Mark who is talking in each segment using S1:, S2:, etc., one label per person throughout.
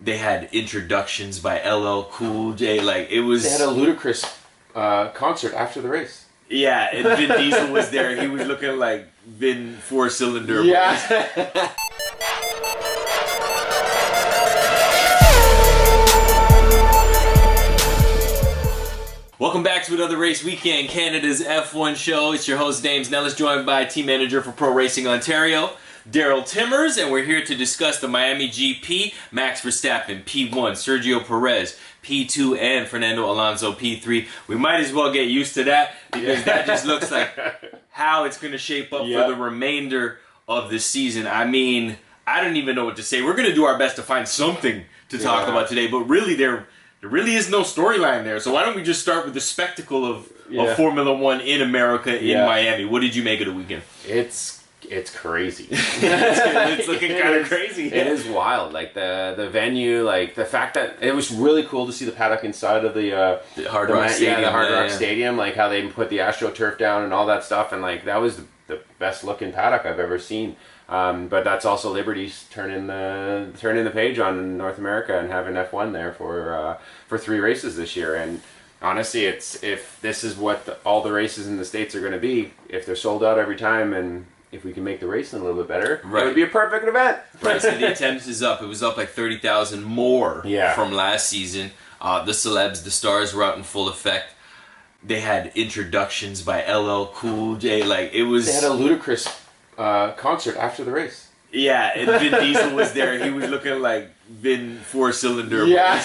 S1: They had introductions by LL Cool J. Like, it was...
S2: They had a ludicrous concert after the race.
S1: Yeah, and Vin Diesel was there. He was looking like Vin Four-Cylinder.
S2: Yeah.
S1: Welcome back to another Race Weekend, Canada's F1 show. It's your host, James Nellis, joined by team manager for Pro Racing Ontario, Daryl Timmers, and we're here to discuss the Miami GP, Max Verstappen, P1, Sergio Perez, P2, and Fernando Alonso, P3. We might as well get used to that because that just looks like how it's going to shape up for the remainder of the season. I mean, I don't even know what to say. We're going to do our best to find something to talk about today, but really there really is no storyline there. So why don't we just start with the spectacle of Formula One in America, in Miami. What did you make of the weekend?
S2: It's crazy.
S1: It's looking kind of crazy.
S2: It is wild. Like the venue, like the fact that it was really cool to see the paddock inside of the
S1: Hard Rock Stadium.
S2: The Hard Rock Stadium, like how they put the AstroTurf down and all that stuff, and like that was the best looking paddock I've ever seen. But that's also Liberty's turning the page on North America and having F1 there for 3 races this year. And honestly, if this is what all the races in the States are going to be, if they're sold out every time, and if we can make the racing a little bit better, it would be a perfect event.
S1: Right, so the attendance is up. It was up like 30,000 more from last season. The celebs, the stars were out in full effect. They had introductions by LL Cool J. Like, it was...
S2: They had a ludicrous concert after the race.
S1: Yeah, and Vin Diesel was there. He was looking like Vin Four-Cylinder.
S2: Yeah.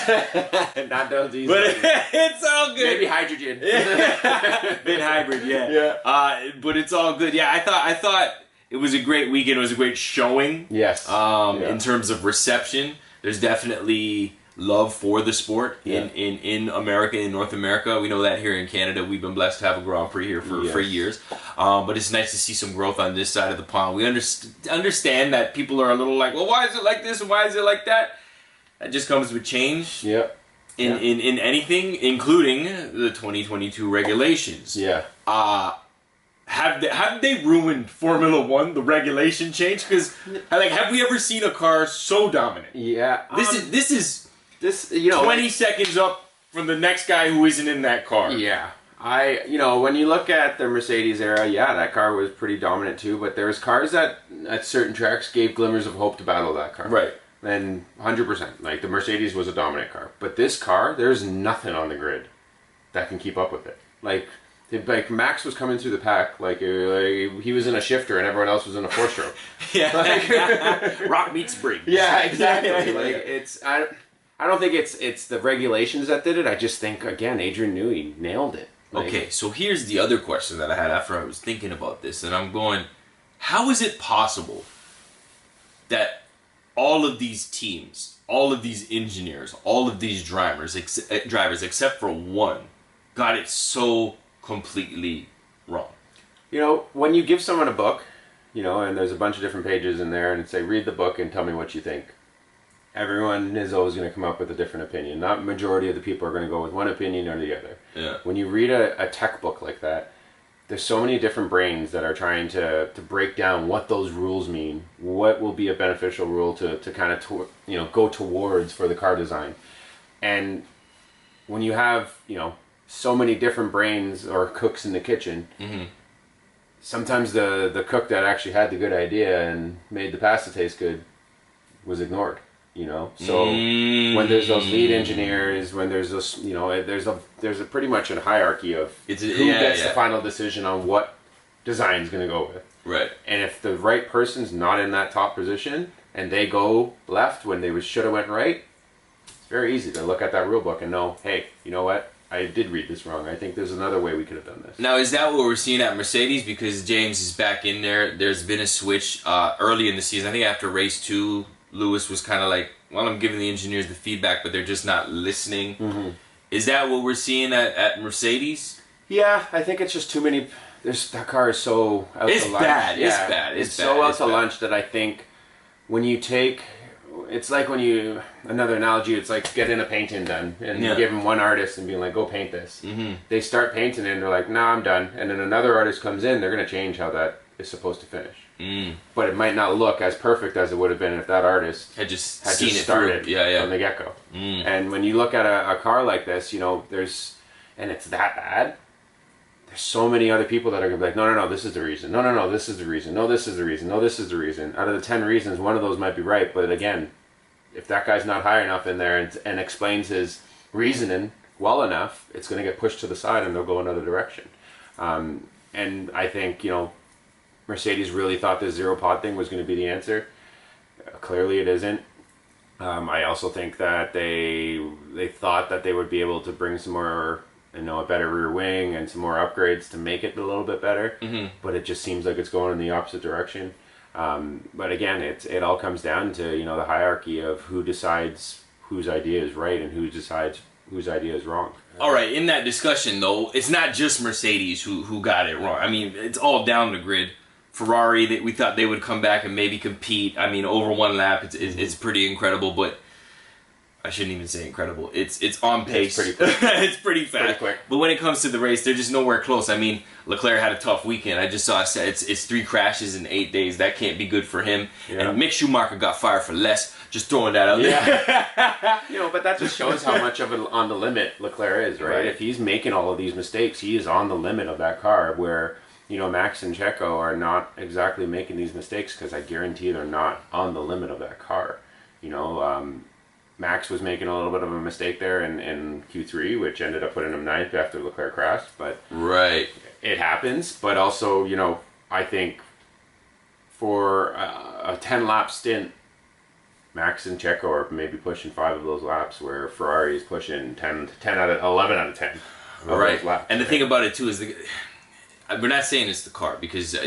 S2: Not Del Diesel.
S1: But it's all good.
S2: Maybe hydrogen.
S1: Vin Hybrid, but it's all good. Yeah, I thought it was a great weekend. It was a great showing.
S2: Yes.
S1: In terms of reception, there's definitely love for the sport in America, in North America. We know that here in Canada. We've been blessed to have a Grand Prix here for years. But it's nice to see some growth on this side of the pond. We understand that people are a little like, well, why is it like this and why is it like that? That just comes with change in anything, including the 2022 regulations.
S2: Yeah.
S1: Have they ruined Formula One, the regulation change? Because have we ever seen a car so dominant?
S2: Yeah.
S1: This is 20 seconds up from the next guy who isn't in that car.
S2: Yeah. When you look at the Mercedes era, that car was pretty dominant too, but there was cars that at certain tracks gave glimmers of hope to battle that car.
S1: Right.
S2: And 100%, like the Mercedes was a dominant car. But this car, there's nothing on the grid that can keep up with it. Like Max was coming through the pack, like he was in a shifter and everyone else was in a 4-stroke.
S1: Rock meets Briggs.
S2: Yeah, exactly. I don't think it's the regulations that did it. I just think, again, Adrian Newey nailed it.
S1: Okay, so here's the other question that I had after I was thinking about this, and I'm going, how is it possible that all of these teams, all of these engineers, all of these drivers, except for one, got it so completely wrong?
S2: When you give someone a book, and there's a bunch of different pages in there, and say, read the book and tell me what you think. Everyone is always going to come up with a different opinion. Not majority of the people are going to go with one opinion or the other.
S1: Yeah.
S2: When you read a tech book like that, there's so many different brains that are trying to break down what those rules mean, what will be a beneficial rule to kind of go towards for the car design. And when you have so many different brains or cooks in the kitchen, sometimes the cook that actually had the good idea and made the pasta taste good was ignored. So when there's those lead engineers, when there's those, there's a pretty much a hierarchy of who gets the final decision on what design's going to go with.
S1: Right.
S2: And if the right person's not in that top position and they go left when they should have went right, it's very easy to look at that rule book and know, hey, you know what? I did read this wrong. I think there's another way we could have done this.
S1: Now, is that what we're seeing at Mercedes? Because James is back in there. There's been a switch early in the season. I think after race 2, Lewis was kind of like, well, I'm giving the engineers the feedback, but they're just not listening. Is that what we're seeing at Mercedes?
S2: Yeah, I think it's just too many. That car is so out to lunch.
S1: Bad.
S2: Yeah,
S1: it's bad.
S2: It's so out to lunch that I think when you take... It's like another analogy, it's like getting a painting done and you give them one artist and being like, go paint this. They start painting it and they're like, nah, I'm done. And then another artist comes in, they're going to change how that is supposed to finish. but it might not look as perfect as it would have been if that artist
S1: had just
S2: had
S1: seen
S2: just
S1: it
S2: started
S1: through. Yeah.
S2: from the get-go. And when you look at a car like this, and it's that bad, there's so many other people that are going to be like, no, this is the reason. No, this is the reason. No, this is the reason. No, this is the reason. Out of the 10 reasons, one of those might be right. But again, if that guy's not high enough in there and explains his reasoning well enough, it's going to get pushed to the side and they'll go another direction. And I think, Mercedes really thought this zero pod thing was going to be the answer. Clearly it isn't. I also think that they thought that they would be able to bring some more, a better rear wing and some more upgrades to make it a little bit better. But it just seems like it's going in the opposite direction. But again, it all comes down to, the hierarchy of who decides whose idea is right and who decides whose idea is wrong.
S1: All right, in that discussion, though, it's not just Mercedes who got it wrong. I mean, it's all down the grid. Ferrari, we thought they would come back and maybe compete. I mean, over one lap, it's pretty incredible, but I shouldn't even say incredible. It's on pace.
S2: It's pretty quick.
S1: It's pretty fast.
S2: Pretty quick.
S1: But when it comes to the race, they're just nowhere close. I mean, Leclerc had a tough weekend. I just saw it's 3 crashes in 8 days. That can't be good for him.
S2: Yeah.
S1: And Mick Schumacher got fired for less. Just throwing that out there.
S2: But that just shows how much of it on the limit Leclerc is, right? If he's making all of these mistakes, he is on the limit of that car where, Max and Checo are not exactly making these mistakes because I guarantee they're not on the limit of that car. Max was making a little bit of a mistake there in Q3, which ended up putting him 9th after Leclerc crashed, but it happens. But also, I think for a 10-lap stint, Max and Checo are maybe pushing 5 of those laps, where Ferrari is pushing 11 out of 10.
S1: Right. Laps, and the thing about it too is we're not saying it's the car because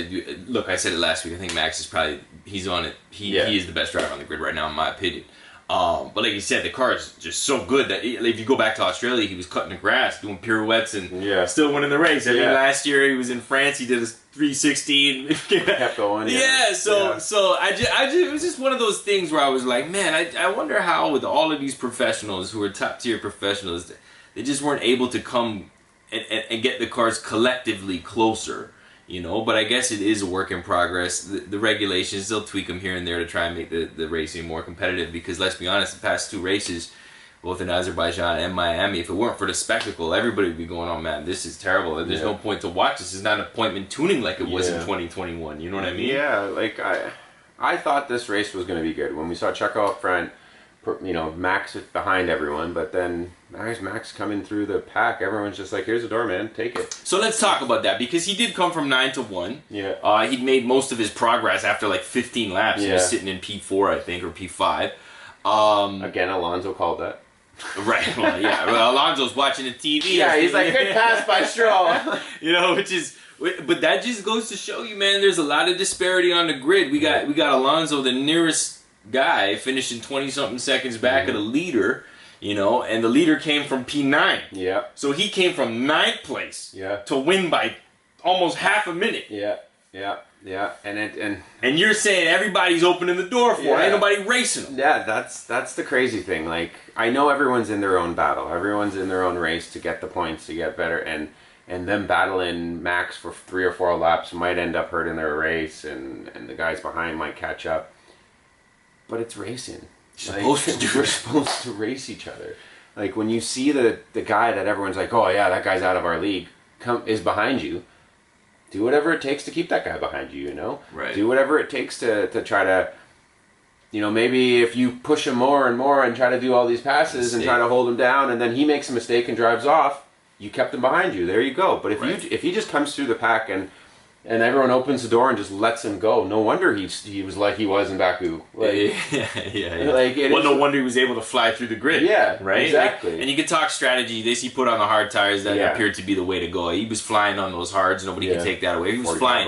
S1: look, I said it last week. I think Max is he's on it. He is the best driver on the grid right now, in my opinion. But like you said, the car is just so good that if you go back to Australia, he was cutting the grass, doing pirouettes, and still winning the race. I mean, last year he was in France. He did his 360 and
S2: kept going.
S1: So it was just one of those things where I was like, man, I wonder how with all of these professionals who are top tier professionals, they just weren't able to come and get the cars collectively closer. But I guess it is a work in progress. The regulations, they'll tweak them here and there to try and make the racing more competitive, because let's be honest, the past 2 races, both in Azerbaijan and Miami, if it weren't for the spectacle, everybody would be going, oh man, this is terrible. There's no point to watch. This is not appointment tuning like it was in 2021. You know what I mean?
S2: Yeah, like I thought this race was going to be good. When we saw Checo up front, Max behind everyone, but then as Max coming through the pack, everyone's just like, here's the door, man, take it.
S1: So let's talk about that, because he did come from 9 to 1.
S2: Yeah.
S1: He'd made most of his progress after like 15 laps. He was sitting in P4, I think, or P5.
S2: Again, Alonso called that.
S1: Right. Well, yeah. Well, Alonso's watching the TV.
S2: Yeah, he's like, good pass by Stroll.
S1: But that just goes to show you, man, there's a lot of disparity on the grid. We got Alonso, the nearest guy, finishing 20-something seconds back of the leader, and the leader came from P9.
S2: Yeah.
S1: So he came from 9th place
S2: to
S1: win by almost half a minute.
S2: Yeah. And
S1: you're saying everybody's opening the door for it. Ain't nobody racing them.
S2: Yeah, that's the crazy thing. Like, I know everyone's in their own battle. Everyone's in their own race to get the points, to get better, and them battling Max for 3 or 4 laps might end up hurting their race, and the guys behind might catch up. But it's racing. We're supposed to race each other. Like, when you see the guy that everyone's like, oh yeah, that guy's out of our league, is behind you, do whatever it takes to keep that guy behind you,
S1: Right.
S2: Do whatever it takes to try to, maybe if you push him more and more and try to do all these passes and try to hold him down, and then he makes a mistake and drives off, you kept him behind you. There you go. But if he just comes through the pack and everyone opens the door and just lets him go, no wonder he was like he was in Baku. Like,
S1: no wonder he was able to fly through the grid.
S2: Yeah,
S1: right.
S2: Exactly.
S1: And you could talk strategy. He put on the hard tires that appeared to be the way to go. He was flying on those hards. Nobody could take that away. He was flying.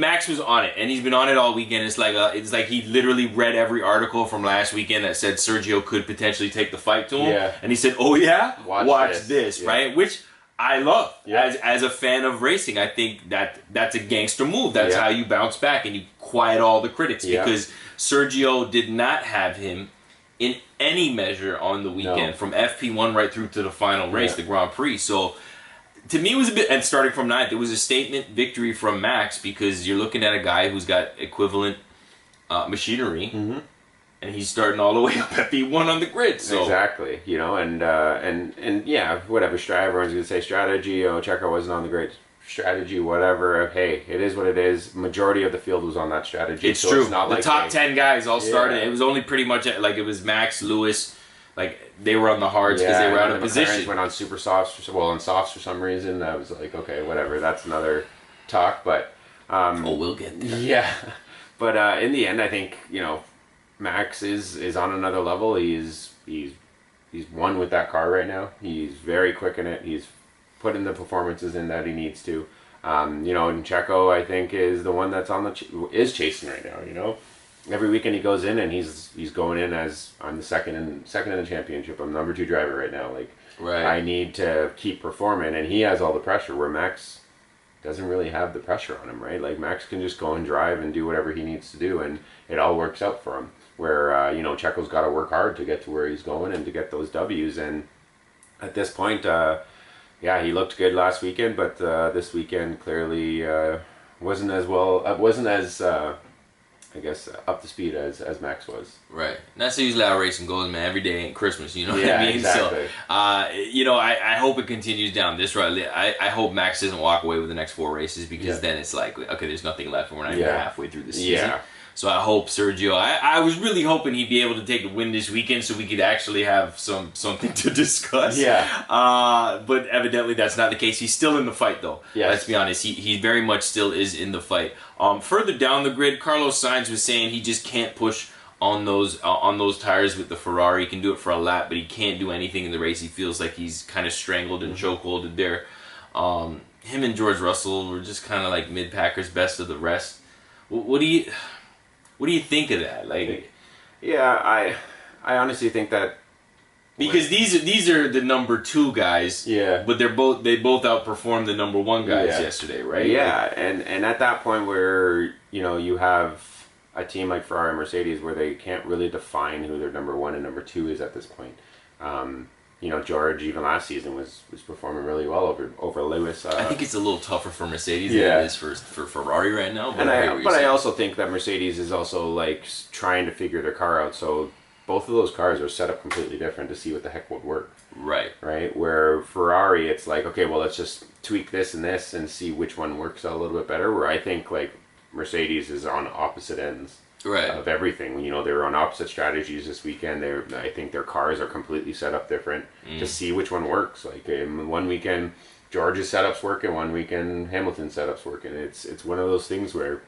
S1: Max was on it, and he's been on it all weekend. It's like he literally read every article from last weekend that said Sergio could potentially take the fight to him.
S2: Yeah.
S1: And he said, "Oh yeah, watch this."
S2: Yeah.
S1: Right, which I love. As a fan of racing, I think that's a gangster move. That's how you bounce back and you quiet all the critics, because Sergio did not have him in any measure on the weekend, from FP1 right through to the final race, the Grand Prix. So to me, it was a bit, and starting from ninth, it was a statement victory from Max because you're looking at a guy who's got equivalent machinery, and he's starting all the way up at P1 on the grid. So.
S2: Exactly, you know, and yeah, whatever. Everyone's gonna say strategy. Oh, Checo wasn't on the grid. Strategy, whatever. Hey, it is what it is. Majority of the field was on that strategy.
S1: It's true.
S2: It's not
S1: the
S2: like
S1: top 10 guys all started.
S2: Yeah.
S1: It was only pretty much like it was Max, Lewis. Like they were on the hards because they were out of position.
S2: Went on super softs, on softs for some reason. That was like, okay, whatever. That's another talk, but
S1: we'll get there.
S2: Yeah, but in the end, I think Max is on another level. He's won with that car right now. He's very quick in it. He's putting the performances in that he needs to. And Checo, I think, is the one that's is chasing right now. Every weekend he goes in and he's going in as I'm the second in the championship. I'm number 2 driver right now. Like,
S1: right.
S2: I need to keep performing, and he has all the pressure where Max doesn't really have the pressure on him, right? Like Max can just go and drive and do whatever he needs to do, and it all works out for him. Where Checo's got to work hard to get to where he's going and to get those W's. And at this point, he looked good last weekend, but this weekend clearly wasn't as I guess up to speed as Max was.
S1: Right. And that's usually how racing goes, man. Every day ain't Christmas, you know what
S2: Yeah,
S1: I mean?
S2: exactly.
S1: So, I hope it continues down this road. I hope Max doesn't walk away with the next 4 races because then it's like, okay, there's nothing left and we're not even halfway through the season.
S2: Yeah.
S1: So I hope Sergio, I was really hoping he'd be able to take the win this weekend so we could actually have something to discuss.
S2: Yeah.
S1: But evidently that's not the case. He's still in the fight though.
S2: Yes.
S1: Let's be honest. He very much still is in the fight. Further down the grid, Carlos Sainz was saying he just can't push on those tires with the Ferrari. He can do it for a lap, but he can't do anything in the race. He feels like he's kind of strangled and chokeholded there. Him and George Russell were just kind of like mid-packers, best of the rest. What do you think of that? Like,
S2: yeah, I honestly think that
S1: because these are the number 2 guys.
S2: Yeah.
S1: But they both outperformed the number 1 guys yesterday, right?
S2: Yeah,
S1: like,
S2: and at that point where you have a team like Ferrari and Mercedes where they can't really define who their number 1 and number 2 is at this point. George even last season was performing really well over Lewis.
S1: I think it's a little tougher for Mercedes than it is for Ferrari right now. But
S2: I also think that Mercedes is also like trying to figure their car out. So both of those cars are set up completely different to see what the heck would work.
S1: Right.
S2: Right. Where Ferrari, it's like, okay, well, let's just tweak this and see which one works out a little bit better. Where I think like Mercedes is on opposite ends.
S1: Right.
S2: Of everything. They were on opposite strategies this weekend. I think their cars are completely set up different to see which one works. Like one weekend, George's setup's working. One weekend, Hamilton's setup's working. It's one of those things where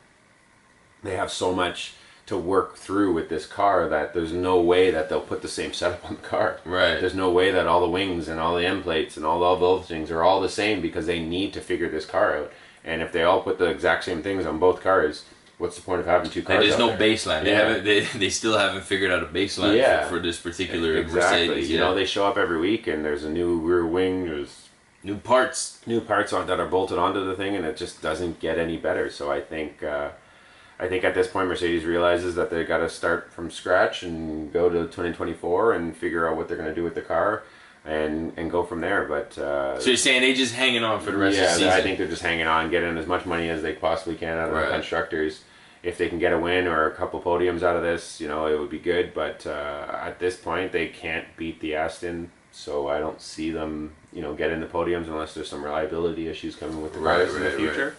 S2: they have so much to work through with this car that there's no way that they'll put the same setup on the car.
S1: Right.
S2: There's no way that all the wings and all the end plates and all those things are all the same because they need to figure this car out. And if they all put the exact same things on both cars, what's the point of having 2 cars?
S1: There's no baseline. They still haven't figured out a baseline for this particular Mercedes.
S2: They show up every week and there's a new rear wing. There's
S1: new parts
S2: that are bolted onto the thing, and it just doesn't get any better. So I think at this point Mercedes realizes that they got to start from scratch and go to 2024 and figure out what they're going to do with the car. And go from there, but
S1: so you're saying they just hanging on for the rest of the season?
S2: Yeah, I think they're just hanging on, getting as much money as they possibly can out of the constructors. If they can get a win or a couple podiums out of this, it would be good. But at this point, they can't beat the Aston, so I don't see them, getting the podiums unless there's some reliability issues coming with the cars in the future.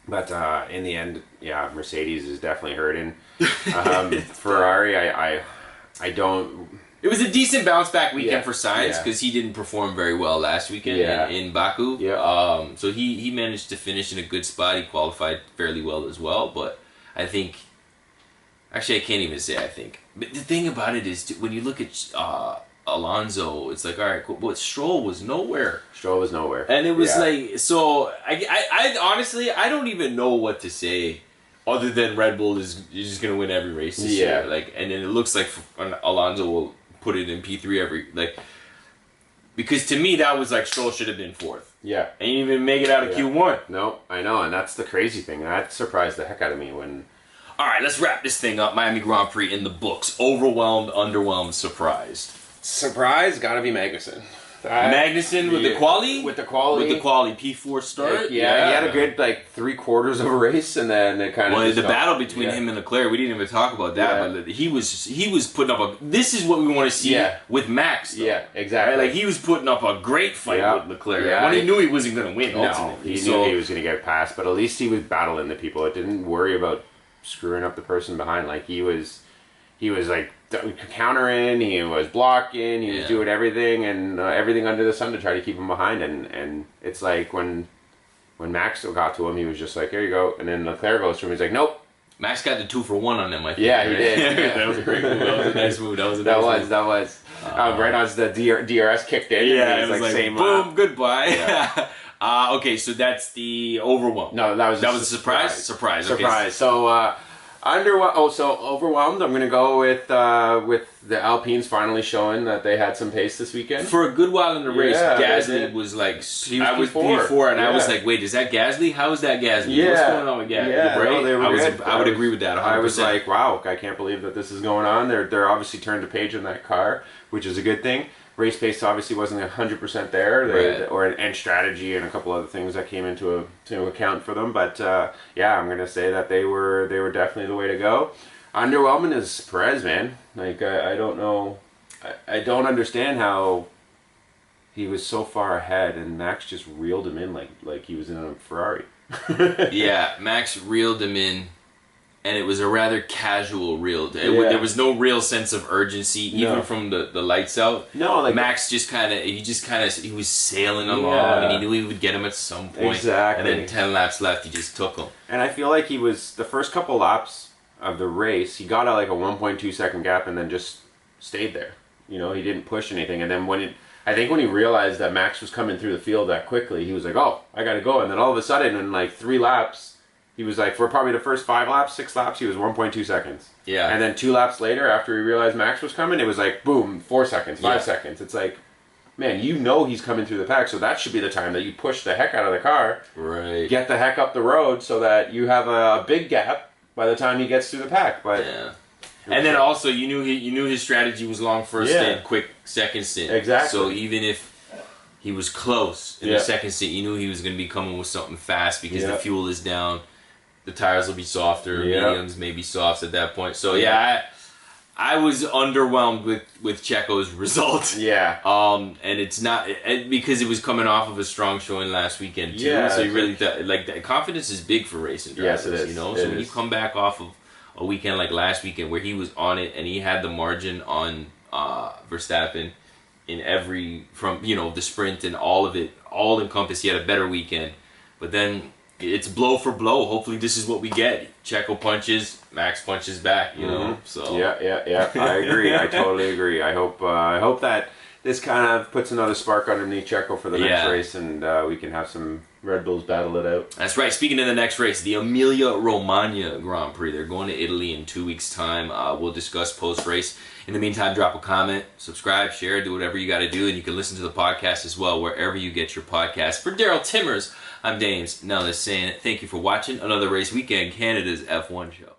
S2: But in the end, Mercedes is definitely hurting. Ferrari, I don't.
S1: It was a decent bounce back weekend for Sainz because he didn't perform very well last weekend in Baku.
S2: Yeah.
S1: So he managed to finish in a good spot. He qualified fairly well as well. But I think, actually, I can't even say I think. But the thing about it is, when you look at Alonso, it's like, all right, cool. But Stroll was nowhere. And it was like, so I honestly, I don't even know what to say. Other than Red Bull is just gonna win every race this year, and then it looks like Alonso will put it in P3 because to me that was like Stroll should have been 4th.
S2: Yeah,
S1: and you even make it out of Q1.
S2: No, I know, and that's the crazy thing. That surprised the heck out of me when.
S1: All right, let's wrap this thing up. Miami Grand Prix in the books. Overwhelmed, underwhelmed, surprised.
S2: Surprise, gotta be Magnussen.
S1: Magnussen with the quali?
S2: With the quali.
S1: With the quali P4 start?
S2: He had a good, 3/4 of a race, and then it kind of...
S1: Well, the battle between him and Leclerc, we didn't even talk about that, but he was putting up a... This is what we want to see with Max, though.
S2: Yeah, exactly.
S1: Right? Like, he was putting up a great fight with Leclerc.
S2: Yeah.
S1: When he knew he wasn't going to win,
S2: No,
S1: ultimately.
S2: he knew he was going to get past, but at least he was battling the people. It didn't worry about screwing up the person behind. Like, he was countering, he was blocking, he was doing everything and everything under the sun to try to keep him behind. And it's like when Max got to him, he was just like, here you go. And then Leclerc goes to him, he's like, nope.
S1: Max got the 2-for-1 on them, I think.
S2: Yeah, he did.
S1: That was a great move. That was a nice move. That was
S2: right as the DRS kicked in.
S1: Yeah, it was like
S2: same
S1: boom, goodbye. Yeah. Okay, so that's the overwhelm.
S2: No, that was
S1: a surprise. Surprise.
S2: Okay. So overwhelmed. I'm gonna go with the Alpines finally showing that they had some pace this weekend.
S1: For a good while in the race, Gasly
S2: was
S1: was like,
S2: I was
S1: P4, and I was like, wait, is that Gasly? How is that Gasly?
S2: Yeah.
S1: What's going on with Gasly?
S2: Yeah,
S1: right?
S2: no, they were good.
S1: I would agree with that 100%.
S2: I was like, wow, I can't believe that this is going on. They're obviously turned a page in that car, which is a good thing. Race pace obviously wasn't 100% there, and strategy and a couple other things that came into account for them. But I'm gonna say that they were definitely the way to go. Underwhelming is Perez, man. Like I don't know, I don't understand how he was so far ahead and Max just reeled him in like he was in a Ferrari.
S1: Yeah, Max reeled him in. And it was a rather casual reel. There was no real sense of urgency, even from the lights out.
S2: No, like
S1: Max he was sailing along, and he knew he would get him at some point.
S2: Exactly.
S1: And then 10 laps left, he just took him.
S2: And I feel like he was the first couple laps of the race. He got a 1.2 second gap, and then just stayed there. You know, he didn't push anything. And then when he realized that Max was coming through the field that quickly, he was like, "Oh, I got to go." And then all of a sudden, in 3 laps. He was for probably the first 5 laps, 6 laps, he was 1.2 seconds. Yeah. And then 2 laps later, after he realized Max was coming, it was boom, 4 seconds, 5 seconds. It's man, he's coming through the pack, so that should be the time that you push the heck out of the car.
S1: Right.
S2: Get the heck up the road so that you have a big gap by the time he gets through the pack. But
S1: and then also, you knew his strategy was long first stint, quick second stint.
S2: Exactly.
S1: So even if he was close in the second stint, you knew he was going to be coming with something fast because the fuel is down. The tires will be softer, mediums may be soft at that point. So I was underwhelmed with Checo's result. Yeah. And it's not because it was coming off of a strong showing last weekend too. Yeah. So you really that confidence is big for racing drivers. Yes, it is. You know, so when you come back off of a weekend like last weekend where he was on it and he had the margin on Verstappen in from the sprint and all of it, all encompassed. He had a better weekend, but then. It's blow for blow. Hopefully, this is what we get. Checo punches, Max punches back. You know, so
S2: yeah. I agree. I totally agree. I hope that this kind of puts another spark underneath Checo for the next race, and we can have some Red Bulls battle it out.
S1: That's right. Speaking of the next race, the Emilia-Romagna Grand Prix. They're going to Italy in 2 weeks' time. We'll discuss post-race. In the meantime, drop a comment, subscribe, share, do whatever you got to do, and you can listen to the podcast as well wherever you get your podcast. For Daryl Timmers, I'm Dames. Now let's saying thank you for watching another Race Weekend, Canada's F1 show.